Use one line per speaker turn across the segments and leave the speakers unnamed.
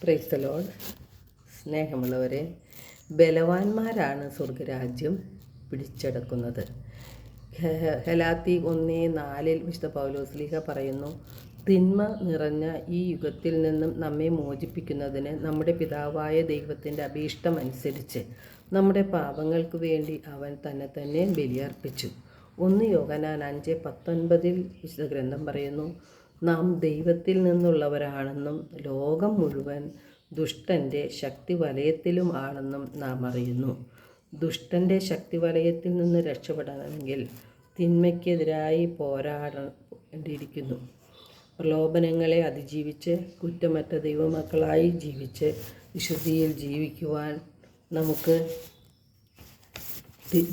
Praise the Lord. സ്നേഹമുള്ളവരെ, ബലവാന്മാരാണ് സ്വർഗരാജ്യം പിടിച്ചെടുക്കുന്നത്. ഗലാത്യർ 1:4 വിശുദ്ധ പൗലോസ്ലീഹ പറയുന്നു, തിന്മ നിറഞ്ഞ ഈ യുഗത്തിൽ നിന്നും നമ്മെ മോചിപ്പിക്കുന്നതിന് നമ്മുടെ പിതാവായ ദൈവത്തിൻ്റെ അഭീഷ്ടമനുസരിച്ച് നമ്മുടെ പാപങ്ങൾക്ക് വേണ്ടി അവൻ തന്നെ ബലിയർപ്പിച്ചു. 1 യോഹന്നാൻ 5:19 വിശുദ്ധ ഗ്രന്ഥം പറയുന്നു, നാം ദൈവത്തിൽ നിന്നുള്ളവരാണെന്നും ലോകം മുഴുവൻ ദുഷ്ടൻ്റെ ശക്തിവലയത്തിലും ആണെന്നും നാം അറിയുന്നു. ദുഷ്ടൻ്റെ ശക്തിവലയത്തിൽ നിന്ന് രക്ഷപ്പെടണമെങ്കിൽ തിന്മയ്ക്കെതിരായി പോരാടേണ്ടിയിരിക്കുന്നു. പ്രലോഭനങ്ങളെ അതിജീവിച്ച് കുറ്റമറ്റ ദൈവമക്കളായി ജീവിച്ച് വിശുദ്ധിയിൽ ജീവിക്കുവാൻ നമുക്ക്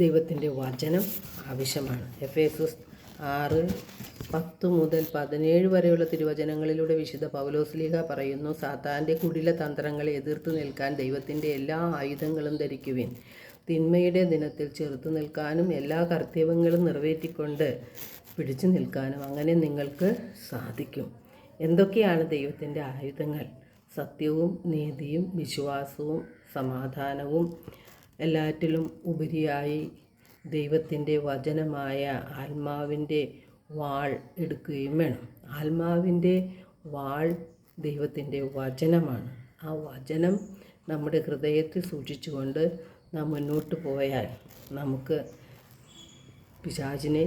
ദൈവത്തിൻ്റെ വചനം ആവശ്യമാണ്. എഫേസ്യർ 6:10-17 വരെയുള്ള തിരുവചനങ്ങളിലൂടെ വിശുദ്ധ പൗലോസ്ലീഹ പറയുന്നു, സാത്താൻ്റെ കുടില തന്ത്രങ്ങളെ എതിർത്ത് നിൽക്കാൻ ദൈവത്തിൻ്റെ എല്ലാ ആയുധങ്ങളും ധരിക്കുവിൻ. തിന്മയുടെ ദിനത്തിൽ ചെറുത്തു നിൽക്കാനും എല്ലാ കർത്തവ്യങ്ങളും നിറവേറ്റിക്കൊണ്ട് പിടിച്ചു നിൽക്കാനും അങ്ങനെ നിങ്ങൾക്ക് സാധിക്കും. എന്തൊക്കെയാണ് ദൈവത്തിൻ്റെ ആയുധങ്ങൾ? സത്യവും നീതിയും വിശ്വാസവും സമാധാനവും എല്ലാറ്റിലും ഉപരിയായി ദൈവത്തിൻ്റെ വചനമായ ആത്മാവിൻ്റെ വാൾ എടുക്കുകയും വേണം. ആത്മാവിൻ്റെ വാൾ ദൈവത്തിൻ്റെ വചനമാണ്. ആ വചനം നമ്മുടെ ഹൃദയത്തിൽ സൂക്ഷിച്ചുകൊണ്ട് നാം മുന്നോട്ട് പോയാൽ നമുക്ക് പിശാചിനെ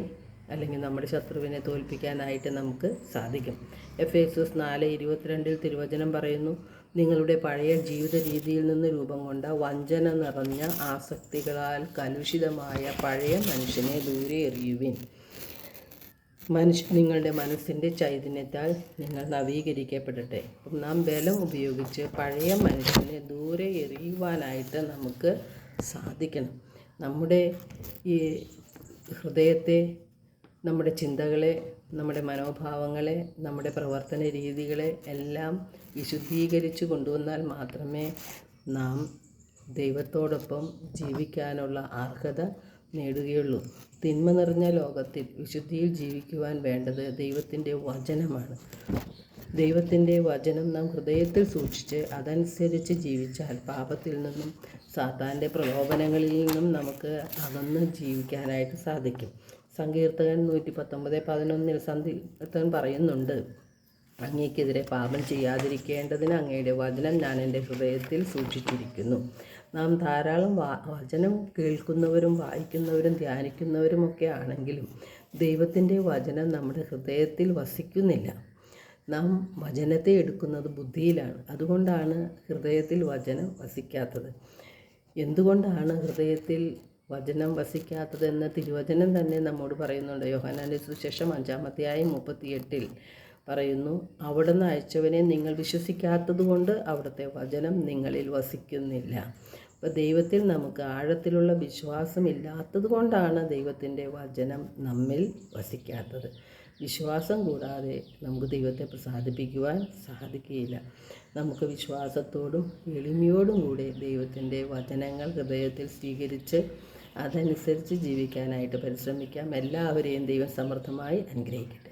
അല്ലെങ്കിൽ നമ്മുടെ ശത്രുവിനെ തോൽപ്പിക്കാനായിട്ട് നമുക്ക് സാധിക്കും. എഫേസ്യർ 4:22 തിരുവചനം പറയുന്നു, നിങ്ങളുടെ പഴയ ജീവിത രീതിയിൽ നിന്ന് രൂപം കൊണ്ട വഞ്ചന നിറഞ്ഞ ആസക്തികളാൽ കലുഷിതമായ പഴയ മനുഷ്യനെ ദൂരെ എറിയുവിൻ. നിങ്ങളുടെ മനസ്സിൻ്റെ ചൈതന്യത്താൽ നിങ്ങൾ നവീകരിക്കപ്പെടട്ടെ. നാം ബലം ഉപയോഗിച്ച് പഴയ മനുഷ്യനെ ദൂരെ എറിയുവാനായിട്ട് നമുക്ക് സാധിക്കണം. നമ്മുടെ ഈ ഹൃദയത്തെ, നമ്മുടെ ചിന്തകളെ, നമ്മുടെ മനോഭാവങ്ങളെ, നമ്മുടെ പ്രവർത്തന രീതികളെ എല്ലാം വിശുദ്ധീകരിച്ച് കൊണ്ടുവന്നാൽ മാത്രമേ നാം ദൈവത്തോടൊപ്പം ജീവിക്കാനുള്ള അർഹത നേടുകയുള്ളൂ. തിന്മ നിറഞ്ഞ ലോകത്തിൽ വിശുദ്ധിയിൽ ജീവിക്കുവാൻ വേണ്ടത് ദൈവത്തിൻ്റെ വചനമാണ്. ദൈവത്തിൻ്റെ വചനം നാം ഹൃദയത്തിൽ സൂക്ഷിച്ച് അതനുസരിച്ച് ജീവിച്ചാൽ പാപത്തിൽ നിന്നും സാത്താൻ്റെ പ്രലോഭനങ്ങളിൽ നിന്നും നമുക്ക് അകന്ന് ജീവിക്കാനായിട്ട് സാധിക്കും. സങ്കീർത്തകൻ 119:11 സങ്കീർത്തകൻ പറയുന്നുണ്ട്, അങ്ങേക്കെതിരെ പാപം ചെയ്യാതിരിക്കേണ്ടതിന് അങ്ങയുടെ വചനം ഞാൻ എൻ്റെ ഹൃദയത്തിൽ സൂക്ഷിച്ചിരിക്കുന്നു. നാം ധാരാളം വചനം കേൾക്കുന്നവരും വായിക്കുന്നവരും ധ്യാനിക്കുന്നവരുമൊക്കെ ആണെങ്കിലും ദൈവത്തിൻ്റെ വചനം നമ്മുടെ ഹൃദയത്തിൽ വസിക്കുന്നില്ല. നാം വചനത്തെ എടുക്കുന്നത് ബുദ്ധിയിലാണ്. അതുകൊണ്ടാണ് ഹൃദയത്തിൽ വചനം വസിക്കാത്തത്. എന്തുകൊണ്ടാണ് ഹൃദയത്തിൽ വചനം വസിക്കാത്തതെന്ന് തിരുവചനം തന്നെ നമ്മോട് പറയുന്നുണ്ട്. യോഹന്നാന്റെ സുവിശേഷം 5:38 പറയുന്നു, അവിടുന്ന് അയച്ചവനെ നിങ്ങൾ വിശ്വസിക്കാത്തത് കൊണ്ട് അവിടുത്തെ വചനം നിങ്ങളിൽ വസിക്കുന്നില്ല. അപ്പോൾ ദൈവത്തിൽ നമുക്ക് ആഴത്തിലുള്ള വിശ്വാസം ഇല്ലാത്തത് കൊണ്ടാണ് ദൈവത്തിൻ്റെ വചനം നമ്മിൽ വസിക്കാത്തത്. വിശ്വാസം കൂടാതെ നമുക്ക് ദൈവത്തെ പ്രസാദിപ്പിക്കുവാൻ സാധിക്കുകയില്ല. നമുക്ക് വിശ്വാസത്തോടും എളിമയോടും കൂടെ ദൈവത്തിൻ്റെ വചനങ്ങൾ ഹൃദയത്തിൽ സ്വീകരിച്ച് അതനുസരിച്ച് ജീവിക്കാനായിട്ട് പരിശ്രമിക്കാം. എല്ലാവരെയും ദൈവം സമൃദ്ധമായി അനുഗ്രഹിക്കും.